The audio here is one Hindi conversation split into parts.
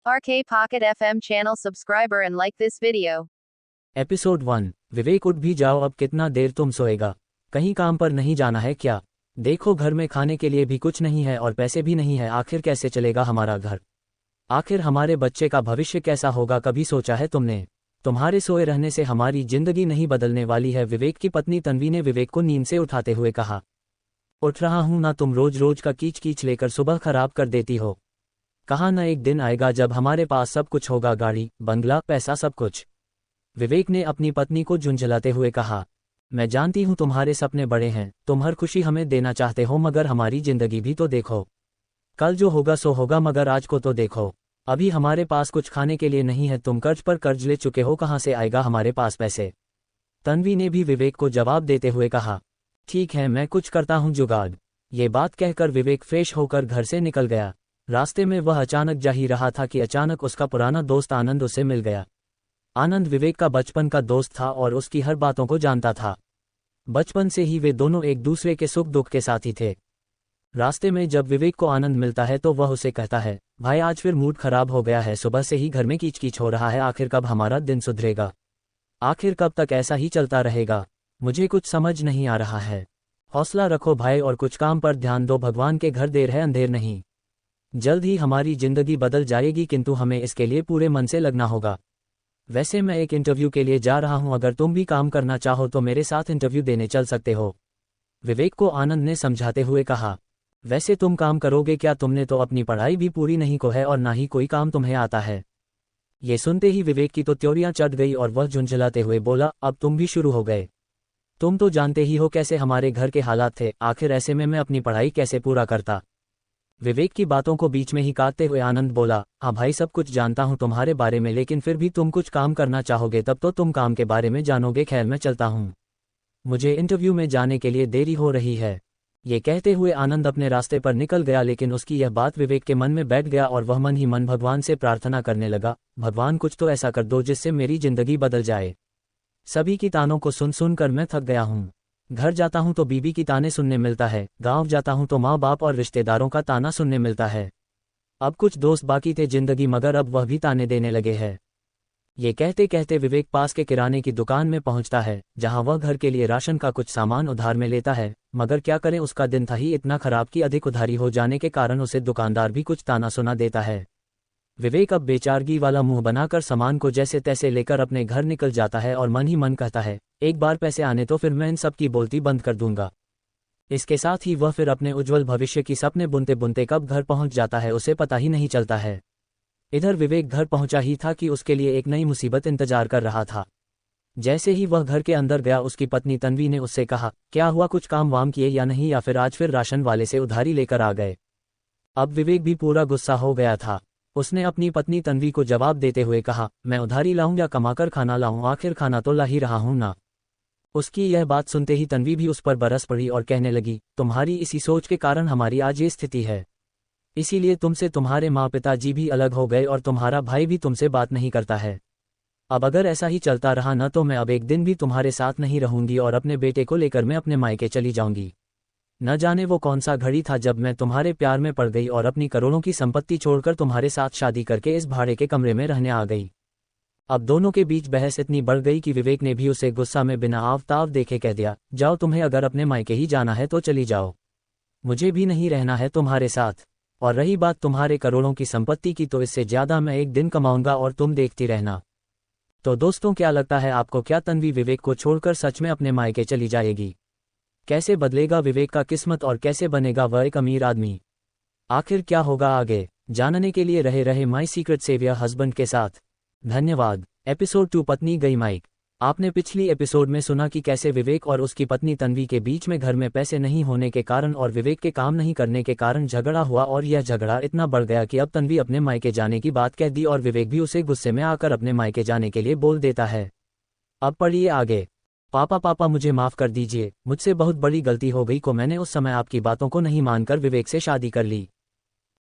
RK Pocket FM channel subscriber and like this video. Episode 1। विवेक उठ भी जाओ, अब कितना देर तुम सोएगा? कहीं काम पर नहीं जाना है क्या? देखो घर में खाने के लिए भी कुछ नहीं है और पैसे भी नहीं है, आखिर कैसे चलेगा हमारा घर? आखिर हमारे बच्चे का भविष्य कैसा होगा, कभी सोचा है तुमने? तुम्हारे सोए रहने से हमारी जिंदगी नहीं बदलने वाली है, विवेक की पत्नी तन्वी ने विवेक को नींद से उठाते हुए कहा। उठ रहा हूं ना, तुम रोज रोज का कीच कीच लेकर सुबह खराब कर देती हो। कहा न एक दिन आएगा जब हमारे पास सब कुछ होगा, गाड़ी, बंगला, पैसा, सब कुछ। विवेक ने अपनी पत्नी को झुंझलाते हुए कहा, मैं जानती हूं तुम्हारे सपने बड़े हैं, तुम हर खुशी हमें देना चाहते हो, मगर हमारी जिंदगी भी तो देखो। कल जो होगा सो होगा, मगर आज को तो देखो। अभी हमारे पास कुछ खाने के लिए नहीं है, तुम कर्ज पर कर्ज ले चुके हो, कहां से आएगा हमारे पास पैसे? तन्वी ने भी विवेक को जवाब देते हुए कहा, ठीक है मैं कुछ करता हूं जुगाड़। ये बात कहकर विवेक फ्रेश होकर घर से निकल गया। रास्ते में वह अचानक जा ही रहा था कि अचानक उसका पुराना दोस्त आनंद उसे मिल गया। आनंद विवेक का बचपन का दोस्त था और उसकी हर बातों को जानता था। बचपन से ही वे दोनों एक दूसरे के सुख दुख के साथी थे। रास्ते में जब विवेक को आनंद मिलता है तो वह उसे कहता है, भाई आज फिर मूड खराब हो गया है, सुबह से ही घर में कीच कीच हो रहा है, आखिर कब हमारा दिन सुधरेगा? आखिर कब तक ऐसा ही चलता रहेगा? मुझे कुछ समझ नहीं आ रहा है। हौसला रखो भाई और कुछ काम पर ध्यान दो, भगवान के घर देर है अंधेर नहीं। जल्द ही हमारी जिंदगी बदल जाएगी, किंतु हमें इसके लिए पूरे मन से लगना होगा। वैसे मैं एक इंटरव्यू के लिए जा रहा हूं, अगर तुम भी काम करना चाहो तो मेरे साथ इंटरव्यू देने चल सकते हो। विवेक को आनंद ने समझाते हुए कहा, वैसे तुम काम करोगे क्या? तुमने तो अपनी पढ़ाई भी पूरी नहीं को है और ना ही कोई काम तुम्हें आता है। ये सुनते ही विवेक की तो त्योरियां चढ़ गई और वह झुंझलाते हुए बोला, अब तुम भी शुरू हो गए। तुम तो जानते ही हो कैसे हमारे घर के हालात थे, आखिर ऐसे में मैं अपनी पढ़ाई कैसे पूरा करता? विवेक की बातों को बीच में ही काटते हुए आनंद बोला, हाँ भाई सब कुछ जानता हूँ तुम्हारे बारे में, लेकिन फिर भी तुम कुछ काम करना चाहोगे तब तो तुम काम के बारे में जानोगे। खैर मैं चलता हूँ, मुझे इंटरव्यू में जाने के लिए देरी हो रही है। ये कहते हुए आनंद अपने रास्ते पर निकल गया, लेकिन उसकी यह बात विवेक के मन में बैठ गया और वह मन ही मन भगवान से प्रार्थना करने लगा, भगवान कुछ तो ऐसा कर दो जिससे मेरी जिंदगी बदल जाए। सभी की तानों को सुन सुन कर मैं थक गया हूँ। घर जाता हूं तो बीबी की ताने सुनने मिलता है, गांव जाता हूं तो माँ बाप और रिश्तेदारों का ताना सुनने मिलता है। अब कुछ दोस्त बाकी थे जिंदगी, मगर अब वह भी ताने देने लगे हैं। ये कहते कहते विवेक पास के किराने की दुकान में पहुंचता है, जहां वह घर के लिए राशन का कुछ सामान उधार में लेता है, मगर क्या करें, उसका दिन था ही इतना खराब कि अधिक उधारी हो जाने के कारण उसे दुकानदार भी कुछ ताना सुना देता है। विवेक अब बेचारगी वाला मुंह बनाकर सामान को जैसे तैसे लेकर अपने घर निकल जाता है और मन ही मन कहता है, एक बार पैसे आने तो फिर मैं इन सब की बोलती बंद कर दूंगा। इसके साथ ही वह फिर अपने उज्जवल भविष्य की सपने बुनते बुनते कब घर पहुंच जाता है उसे पता ही नहीं चलता है। इधर विवेक घर पहुंचा ही था कि उसके लिए एक नई मुसीबत इंतजार कर रहा था। जैसे ही वह घर के अंदर गया, उसकी पत्नी तन्वी ने उससे कहा, क्या हुआ, कुछ काम वाम किए या नहीं, या फिर आज फिर राशन वाले से उधारी लेकर आ गए? अब विवेक भी पूरा गुस्सा हो गया था। उसने अपनी पत्नी तन्वी को जवाब देते हुए कहा, मैं उधारी लाऊं या कमाकर खाना लाऊं, आखिर खाना तो ला ही रहा हूं ना। उसकी यह बात सुनते ही तन्वी भी उस पर बरस पड़ी और कहने लगी, तुम्हारी इसी सोच के कारण हमारी आज ये स्थिति है। इसीलिए तुमसे तुम्हारे माँ पिताजी भी अलग हो गए और तुम्हारा भाई भी तुमसे बात नहीं करता है। अब अगर ऐसा ही चलता रहा न तो मैं अब एक दिन भी तुम्हारे साथ नहीं रहूंगी और अपने बेटे को लेकर मैं अपने मायके चली जाऊंगी। न जाने वो कौन सा घड़ी था जब मैं तुम्हारे प्यार में पड़ गई और अपनी करोड़ों की संपत्ति छोड़कर तुम्हारे साथ शादी करके इस भाड़े के कमरे में रहने आ गई। अब दोनों के बीच बहस इतनी बढ़ गई कि विवेक ने भी उसे गुस्सा में बिना आवताव देखे कह दिया, जाओ, तुम्हें अगर अपने मायके ही जाना है तो चली जाओ, मुझे भी नहीं रहना है तुम्हारे साथ। और रही बात तुम्हारे करोड़ों की संपत्ति की, तो इससे ज्यादा मैं एक दिन कमाऊंगा और तुम देखती रहना। तो दोस्तों क्या लगता है आपको, क्या तन्वी विवेक को छोड़कर सच में अपने मायके चली जाएगी? कैसे बदलेगा विवेक का किस्मत और कैसे बनेगा वह एक अमीर आदमी? आखिर क्या होगा आगे, जानने के लिए रहे माई सीक्रेट सेवियर हस्बैंड के साथ। धन्यवाद। एपिसोड 2, पत्नी गई माइक। आपने पिछली एपिसोड में सुना कि कैसे विवेक और उसकी पत्नी तन्वी के बीच में घर में पैसे नहीं होने के कारण और विवेक के काम नहीं करने के कारण झगड़ा हुआ, और यह झगड़ा इतना बढ़ गया कि अब तन्वी अपने मायके जाने की बात कह दी और विवेक भी उसे गुस्से में आकर अपने मायके जाने के लिए बोल देता है। अब पढ़िए आगे। पापा मुझे माफ कर दीजिए, मुझसे बहुत बड़ी गलती हो गई को मैंने उस समय आपकी बातों को नहीं मानकर विवेक से शादी कर ली।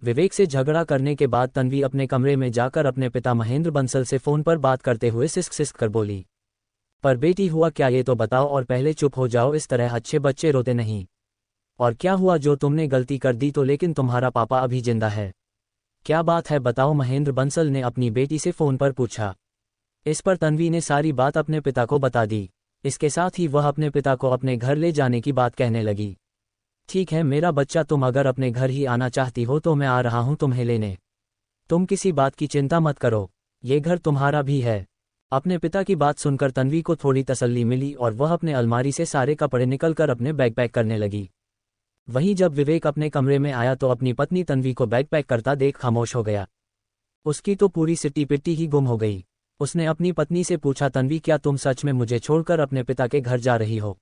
विवेक से झगड़ा करने के बाद तन्वी अपने कमरे में जाकर अपने पिता महेंद्र बंसल से फोन पर बात करते हुए सिसक सिसक कर बोली, पर बेटी हुआ क्या ये तो बताओ, और पहले चुप हो जाओ, इस तरह अच्छे बच्चे रोते नहीं। और क्या हुआ, जो तुमने गलती कर दी तो, लेकिन तुम्हारा पापा अभी जिंदा है। क्या बात है बताओ, महेंद्र बंसल ने अपनी बेटी से फोन पर पूछा। इस पर तन्वी ने सारी बात अपने पिता को बता दी। इसके साथ ही वह अपने पिता को अपने घर ले जाने की बात कहने लगी। ठीक है मेरा बच्चा, तुम अगर अपने घर ही आना चाहती हो तो मैं आ रहा हूं तुम्हें लेने। तुम किसी बात की चिंता मत करो, ये घर तुम्हारा भी है। अपने पिता की बात सुनकर तन्वी को थोड़ी तसल्ली मिली और वह अपने अलमारी से सारे कपड़े निकलकर अपने बैग पैक करने लगी। वहीं जब विवेक अपने कमरे में आया तो अपनी पत्नी तन्वी को बैग पैक करता देख खामोश हो गया। उसकी तो पूरी सिट्टी पिट्टी ही गुम हो गई। उसने अपनी पत्नी से पूछा, तन्वी क्या तुम सच में मुझे छोड़कर अपने पिता के घर जा रही हो?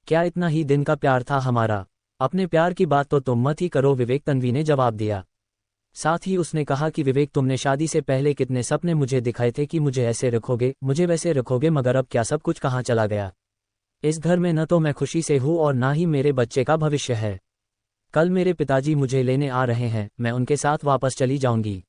क्या इतना ही दिन का प्यार था हमारा? अपने प्यार की बात तो तुम मत ही करो विवेक, तन्वी ने जवाब दिया। साथ ही उसने कहा कि विवेक तुमने शादी से पहले कितने सपने मुझे दिखाए थे कि मुझे ऐसे रखोगे, मुझे वैसे रखोगे, मगर अब क्या सब कुछ कहाँ चला गया? इस घर में न तो मैं खुशी से हूँ और ना ही मेरे बच्चे का भविष्य है। कल मेरे पिताजी मुझे लेने आ रहे हैं, मैं उनके साथ वापस चली जाऊंगी।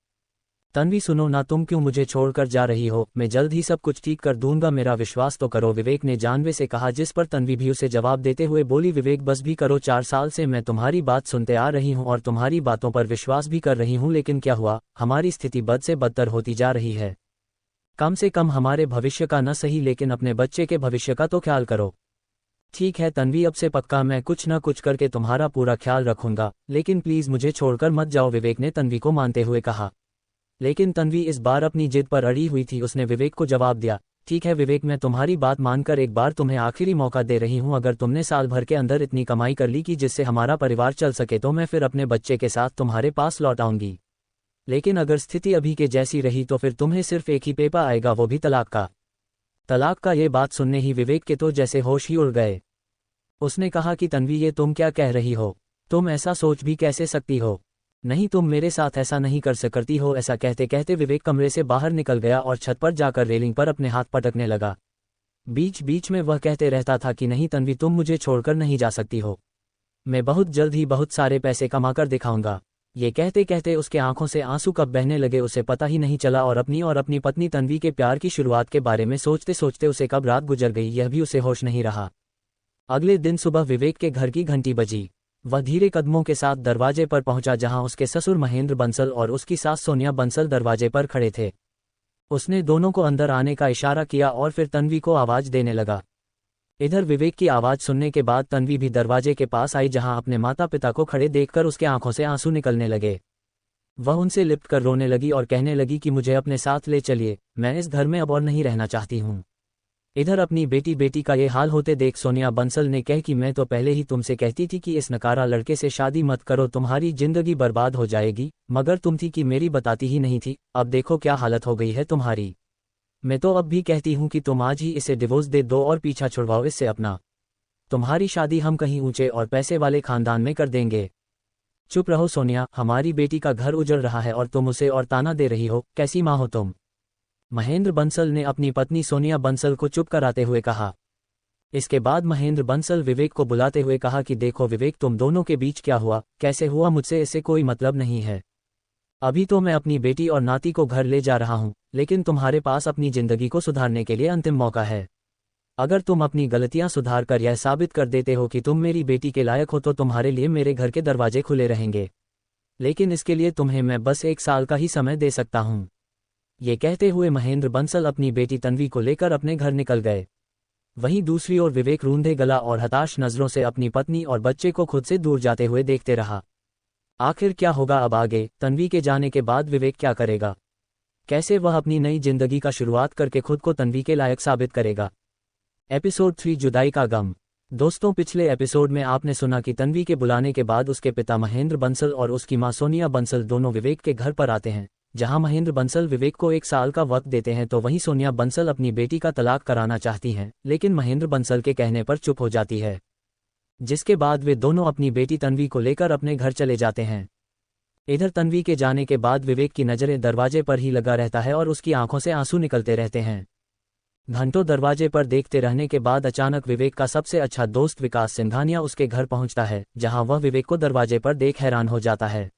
तन्वी सुनो ना, तुम क्यों मुझे छोड़कर जा रही हो? मैं जल्द ही सब कुछ ठीक कर दूंगा, मेरा विश्वास तो करो, विवेक ने जानवे से कहा। जिस पर तन्वी भी उसे जवाब देते हुए बोली, विवेक बस भी करो, 4 साल से मैं तुम्हारी बात सुनते आ रही हूँ और तुम्हारी बातों पर विश्वास भी कर रही हूँ, लेकिन क्या हुआ? हमारी स्थिति बद से बदतर होती जा रही है। कम से कम हमारे भविष्य का न सही लेकिन अपने बच्चे के भविष्य का तो ख्याल करो। ठीक है तन्वी, अब से पक्का मैं कुछ न कुछ करके तुम्हारा पूरा ख्याल रखूंगा, लेकिन प्लीज मुझे छोड़कर मत जाओ, विवेक ने तन्वी को मानते हुए कहा। लेकिन तन्वी इस बार अपनी जिद पर अड़ी हुई थी। उसने विवेक को जवाब दिया, ठीक है विवेक, मैं तुम्हारी बात मानकर एक बार तुम्हें आखिरी मौका दे रही हूं। अगर तुमने साल भर के अंदर इतनी कमाई कर ली कि जिससे हमारा परिवार चल सके तो मैं फिर अपने बच्चे के साथ तुम्हारे पास लौट आऊंगी। लेकिन अगर स्थिति अभी के जैसी रही तो फिर तुम्हें सिर्फ एक ही पेपर आएगा, वो भी तलाक का। तलाक का, ये बात सुनने ही विवेक के तो जैसे होश ही उड़ गए। उसने कहा कि तन्वी ये तुम क्या कह रही हो? तुम ऐसा सोच भी कैसे सकती हो? नहीं, तुम मेरे साथ ऐसा नहीं कर सकती हो। ऐसा कहते कहते विवेक कमरे से बाहर निकल गया और छत पर जाकर रेलिंग पर अपने हाथ पटकने लगा। बीच बीच में वह कहते रहता था कि नहीं तन्वी, तुम मुझे छोड़कर नहीं जा सकती हो, मैं बहुत जल्द ही बहुत सारे पैसे कमाकर दिखाऊंगा। ये कहते कहते उसके आंखों से आंसू कब बहने लगे उसे पता ही नहीं चला और अपनी पत्नी तन्वी के प्यार की शुरुआत के बारे में सोचते सोचते उसे कब रात गुजर गई यह भी उसे होश नहीं रहा। अगले दिन सुबह विवेक के घर की घंटी बजी। वह धीरे कदमों के साथ दरवाजे पर पहुंचा जहां उसके ससुर महेंद्र बंसल और उसकी सास सोनिया बंसल दरवाजे पर खड़े थे। उसने दोनों को अंदर आने का इशारा किया और फिर तन्वी को आवाज देने लगा। इधर विवेक की आवाज सुनने के बाद तन्वी भी दरवाजे के पास आई जहां अपने माता पिता को खड़े देखकर उसके आंखों से आंसू निकलने लगे। वह उनसे लिपट कर रोने लगी और कहने लगी कि मुझे अपने साथ ले चलिए, मैं इस घर में अब और नहीं रहना चाहती हूँ। इधर अपनी बेटी का ये हाल होते देख सोनिया बंसल ने कहा कि मैं तो पहले ही तुमसे कहती थी कि इस नकारा लड़के से शादी मत करो, तुम्हारी जिंदगी बर्बाद हो जाएगी, मगर तुम थी कि मेरी बताती ही नहीं थी। अब देखो क्या हालत हो गई है तुम्हारी। मैं तो अब भी कहती हूँ कि तुम आज ही इसे डिवोर्स दे दो और पीछा छुड़वाओ इससे अपना। तुम्हारी शादी हम कहीं ऊंचे और पैसे वाले खानदान में कर देंगे। चुप रहो सोनिया, हमारी बेटी का घर उजड़ रहा है और तुम उसे और ताना दे रही हो, कैसी माँ हो तुम? महेंद्र बंसल ने अपनी पत्नी सोनिया बंसल को चुप कराते हुए कहा। इसके बाद महेंद्र बंसल विवेक को बुलाते हुए कहा कि देखो विवेक, तुम दोनों के बीच क्या हुआ, कैसे हुआ, मुझसे इससे कोई मतलब नहीं है। अभी तो मैं अपनी बेटी और नाती को घर ले जा रहा हूं, लेकिन तुम्हारे पास अपनी जिंदगी को सुधारने के लिए अंतिम मौका है। अगर तुम अपनी गलतियां सुधार कर यह साबित कर देते हो कि तुम मेरी बेटी के लायक हो तो तुम्हारे लिए मेरे घर के दरवाजे खुले रहेंगे, लेकिन इसके लिए तुम्हें मैं बस 1 साल का ही समय दे सकता हूं। ये कहते हुए महेंद्र बंसल अपनी बेटी तन्वी को लेकर अपने घर निकल गए। वहीं दूसरी ओर विवेक रूंधे गला और हताश नजरों से अपनी पत्नी और बच्चे को खुद से दूर जाते हुए देखते रहा। आखिर क्या होगा अब आगे? तन्वी के जाने के बाद विवेक क्या करेगा? कैसे वह अपनी नई जिंदगी का शुरुआत करके खुद को तन्वी के लायक साबित करेगा? एपिसोड 3 जुदाई का गम। दोस्तों, पिछले एपिसोड में आपने सुना कि तन्वी के बुलाने के बाद उसके पिता महेंद्र बंसल और उसकी मां सोनिया बंसल दोनों विवेक के घर पर आते हैं। जहां महेंद्र बंसल विवेक को 1 साल का वक्त देते हैं तो वहीं सोनिया बंसल अपनी बेटी का तलाक कराना चाहती हैं, लेकिन महेंद्र बंसल के कहने पर चुप हो जाती है। जिसके बाद वे दोनों अपनी बेटी तन्वी को लेकर अपने घर चले जाते हैं। इधर तन्वी के जाने के बाद विवेक की नजरें दरवाजे पर ही लगा रहता है और उसकी आंखों से आंसू निकलते रहते हैं। घंटों दरवाजे पर देखते रहने के बाद अचानक विवेक का सबसे अच्छा दोस्त विकास सिंघानिया उसके घर पहुंचता है, जहां वह विवेक को दरवाजे पर देख हैरान हो जाता है।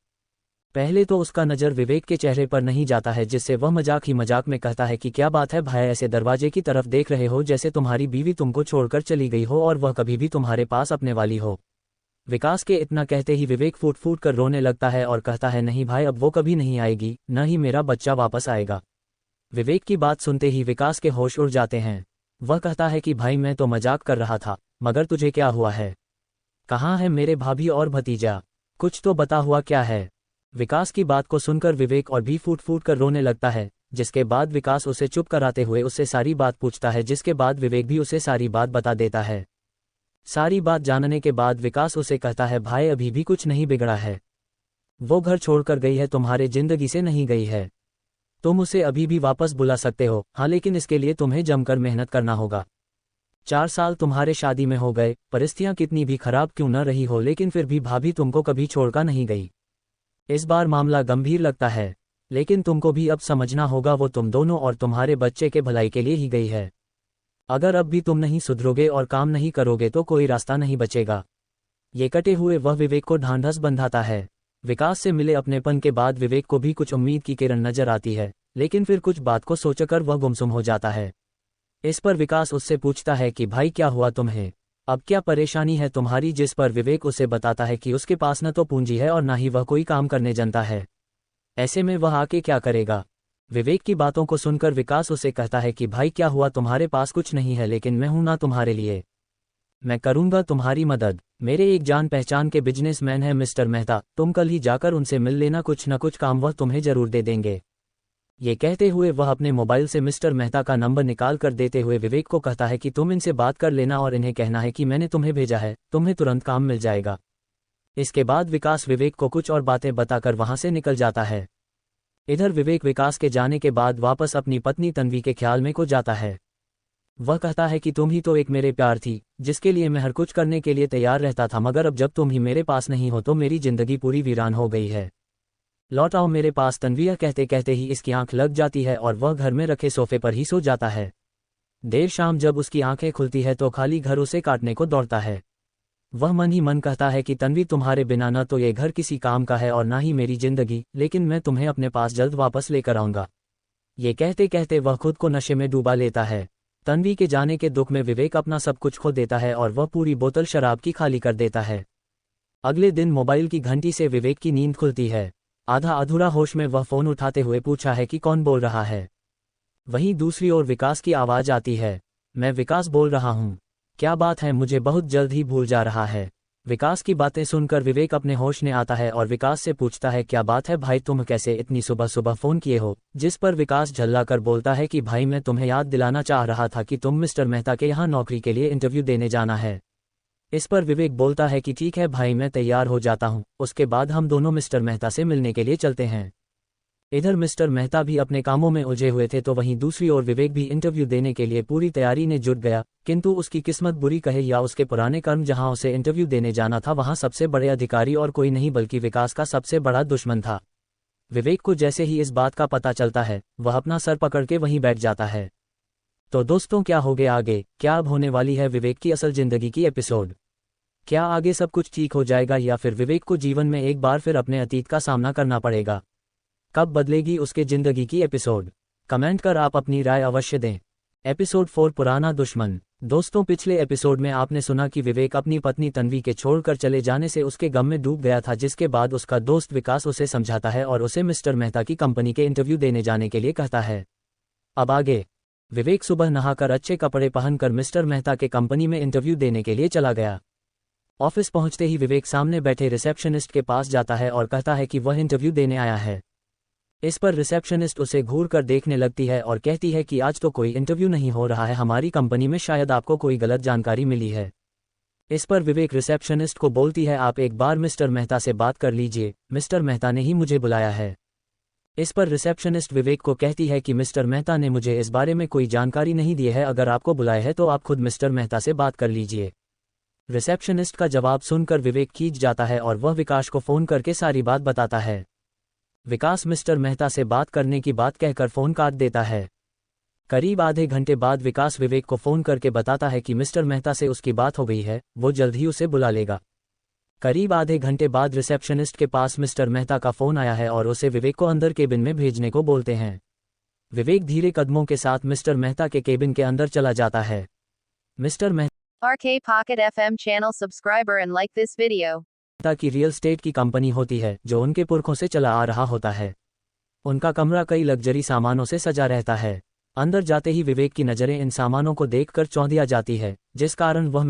पहले तो उसका नजर विवेक के चेहरे पर नहीं जाता है, जिससे वह मजाक ही मजाक में कहता है कि क्या बात है भाई, ऐसे दरवाजे की तरफ देख रहे हो जैसे तुम्हारी बीवी तुमको छोड़कर चली गई हो और वह कभी भी तुम्हारे पास अपने वाली हो। विकास के इतना कहते ही विवेक फूट फूट कर रोने लगता है और कहता है, नहीं भाई, अब वो कभी नहीं आएगी, न ही मेरा बच्चा वापस आएगा। विवेक की बात सुनते ही विकास के होश उड़ जाते हैं। वह कहता है कि भाई मैं तो मजाक कर रहा था, मगर तुझे क्या हुआ है? कहाँ है मेरे भाभी और भतीजा? कुछ तो बता, हुआ क्या है? विकास की बात को सुनकर विवेक और भी फूट फूट कर रोने लगता है, जिसके बाद विकास उसे चुप कराते हुए उससे सारी बात पूछता है, जिसके बाद विवेक भी उसे सारी बात बता देता है। सारी बात जानने के बाद विकास उसे कहता है, भाई अभी भी कुछ नहीं बिगड़ा है। वो घर छोड़कर गई है, तुम्हारे जिंदगी से नहीं गई है। तुम उसे अभी भी वापस बुला सकते हो, हाँ, लेकिन इसके लिए तुम्हें जमकर मेहनत करना होगा। 4 साल तुम्हारे शादी में हो गए, परिस्थितियां कितनी भी खराब क्यों न रही हो, लेकिन फिर भी भाभी तुमको कभी छोड़कर नहीं गई। इस बार मामला गंभीर लगता है, लेकिन तुमको भी अब समझना होगा, वो तुम दोनों और तुम्हारे बच्चे के भलाई के लिए ही गई है। अगर अब भी तुम नहीं सुधरोगे और काम नहीं करोगे तो कोई रास्ता नहीं बचेगा। ये कटे हुए वह विवेक को ढांढस बंधाता है। विकास से मिले अपनेपन के बाद विवेक को भी कुछ उम्मीद की किरण नजर आती है, लेकिन फिर कुछ बात को सोचकर वह गुमसुम हो जाता है। इस पर विकास उससे पूछता है कि भाई क्या हुआ तुम्हें? अब क्या परेशानी है तुम्हारी? जिस पर विवेक उसे बताता है कि उसके पास न तो पूंजी है और ना ही वह कोई काम करने जानता है। ऐसे में वह आके क्या करेगा? विवेक की बातों को सुनकर विकास उसे कहता है कि भाई क्या हुआ, तुम्हारे पास कुछ नहीं है, लेकिन मैं हूं ना तुम्हारे लिए। मैं करूंगा तुम्हारी मदद। मेरे एक जान पहचान के बिजनेसमैन है मिस्टर मेहता, तुम कल ही जाकर उनसे मिल लेना, कुछ न कुछ काम वह तुम्हें जरूर दे देंगे। ये कहते हुए वह अपने मोबाइल से मिस्टर मेहता का नंबर निकाल कर देते हुए विवेक को कहता है कि तुम इनसे बात कर लेना और इन्हें कहना है कि मैंने तुम्हें भेजा है, तुम्हें तुरंत काम मिल जाएगा। इसके बाद विकास विवेक को कुछ और बातें बताकर वहां से निकल जाता है। इधर विवेक विकास के जाने के बाद वापस अपनी पत्नी तन्वी के ख्याल में खो जाता है। वह कहता है कि तुम ही तो एक मेरे प्यार थी, जिसके लिए मैं हर कुछ करने के लिए तैयार रहता था, मगर अब जब तुम ही मेरे पास नहीं हो तो मेरी जिंदगी पूरी वीरान हो गई है। लौट आओ मेरे पास। तन्वी कहते कहते ही इसकी आंख लग जाती है और वह घर में रखे सोफे पर ही सो जाता है। देर शाम जब उसकी आंखें खुलती है तो खाली घर उसे काटने को दौड़ता है। वह मन ही मन कहता है कि तन्वी, तुम्हारे बिना न तो ये घर किसी काम का है और ना ही मेरी जिंदगी, लेकिन मैं तुम्हें अपने पास जल्द वापस लेकर आऊंगा। ये कहते कहते वह खुद को नशे में डूबा लेता है। तन्वी के जाने के दुख में विवेक अपना सब कुछ खो देता है और वह पूरी बोतल शराब की खाली कर देता है। अगले दिन मोबाइल की घंटी से विवेक की नींद खुलती है। आधा अधूरा होश में वह फोन उठाते हुए पूछा है कि कौन बोल रहा है। वहीं दूसरी ओर विकास की आवाज आती है, मैं विकास बोल रहा हूँ। क्या बात है? मुझे बहुत जल्द ही भूल जा रहा है। विकास की बातें सुनकर विवेक अपने होश में आता है और विकास से पूछता है, क्या बात है भाई, तुम कैसे इतनी सुबह सुबह फोन किए हो? जिस पर विकास झल्ला कर बोलता है कि भाई मैं तुम्हें याद दिलाना चाह रहा था कि तुम मिस्टर मेहता के यहाँ नौकरी के लिए इंटरव्यू देने जाना है। इस पर विवेक बोलता है कि ठीक है भाई, मैं तैयार हो जाता हूँ, उसके बाद हम दोनों मिस्टर मेहता से मिलने के लिए चलते हैं। इधर मिस्टर मेहता भी अपने कामों में उलझे हुए थे तो वहीं दूसरी ओर विवेक भी इंटरव्यू देने के लिए पूरी तैयारी ने जुट गया, किंतु उसकी किस्मत बुरी कहे या उसके पुराने कर्म, जहां उसे इंटरव्यू देने जाना था वहां सबसे बड़े अधिकारी और कोई नहीं बल्कि विकास का सबसे बड़ा दुश्मन था। विवेक को जैसे ही इस बात का पता चलता है वह अपना सर पकड़ के वहीं बैठ जाता है। तो दोस्तों, क्या हो गया आगे? क्या अब होने वाली है विवेक की असल जिंदगी की एपिसोड? क्या आगे सब कुछ ठीक हो जाएगा या फिर विवेक को जीवन में एक बार फिर अपने अतीत का सामना करना पड़ेगा? कब बदलेगी उसके जिंदगी की एपिसोड? कमेंट कर आप अपनी राय अवश्य दें। एपिसोड 4, पुराना दुश्मन। दोस्तों, पिछले एपिसोड में आपने सुना कि विवेक अपनी पत्नी तन्वी के छोड़कर चले जाने से उसके गम में डूब गया था, जिसके बाद उसका दोस्त विकास उसे समझाता है और उसे मिस्टर मेहता की कंपनी के इंटरव्यू देने जाने के लिए कहता है। अब आगे विवेक सुबह नहाकर अच्छे कपड़े पहनकर मिस्टर मेहता के कंपनी में इंटरव्यू देने के लिए चला गया। ऑफिस पहुंचते ही विवेक सामने बैठे रिसेप्शनिस्ट के पास जाता है और कहता है कि वह इंटरव्यू देने आया है। इस पर रिसेप्शनिस्ट उसे घूर कर देखने लगती है और कहती है कि आज तो कोई इंटरव्यू नहीं हो रहा है हमारी कंपनी में, शायद आपको कोई गलत जानकारी मिली है। इस पर विवेक रिसेप्शनिस्ट को बोलती है, आप एक बार मिस्टर मेहता से बात कर लीजिए, मिस्टर मेहता ने ही मुझे बुलाया है। इस पर रिसेप्शनिस्ट विवेक को कहती है कि मिस्टर मेहता ने मुझे इस बारे में कोई जानकारी नहीं दी है, अगर आपको बुलाया है तो आप खुद मिस्टर मेहता से बात कर लीजिए। रिसेप्शनिस्ट का जवाब सुनकर विवेक खींच जाता है और वह विकास को फोन करके सारी बात बताता है। विकास मिस्टर मेहता से बात करने की बात कहकर फोन काट देता है। करीब आधे घंटे बाद विकास विवेक को फोन करके बताता है कि मिस्टर मेहता से उसकी बात हो गई है, वो जल्द ही उसे बुला लेगा। करीब आधे घंटे बाद रिसेप्शनिस्ट के पास मिस्टर मेहता का फोन आया है और उसे विवेक को अंदर केबिन में भेजने को बोलते हैं। विवेक धीरे कदमों के साथ मिस्टर मेहता के केबिन के अंदर चला जाता है। Mister Mehta RK Pocket FM channel subscriber and like this video. की रियल स्टेट की कंपनी होती है जो उनके पुरखों से चला आ रहा होता है। उनका कमरा कई लग्जरी सामानों से सजा रहता है। अंदर जाते ही विवेक की नज़रें इन सामानों को देखकर चौंधिया जाती है, जिस कारण वह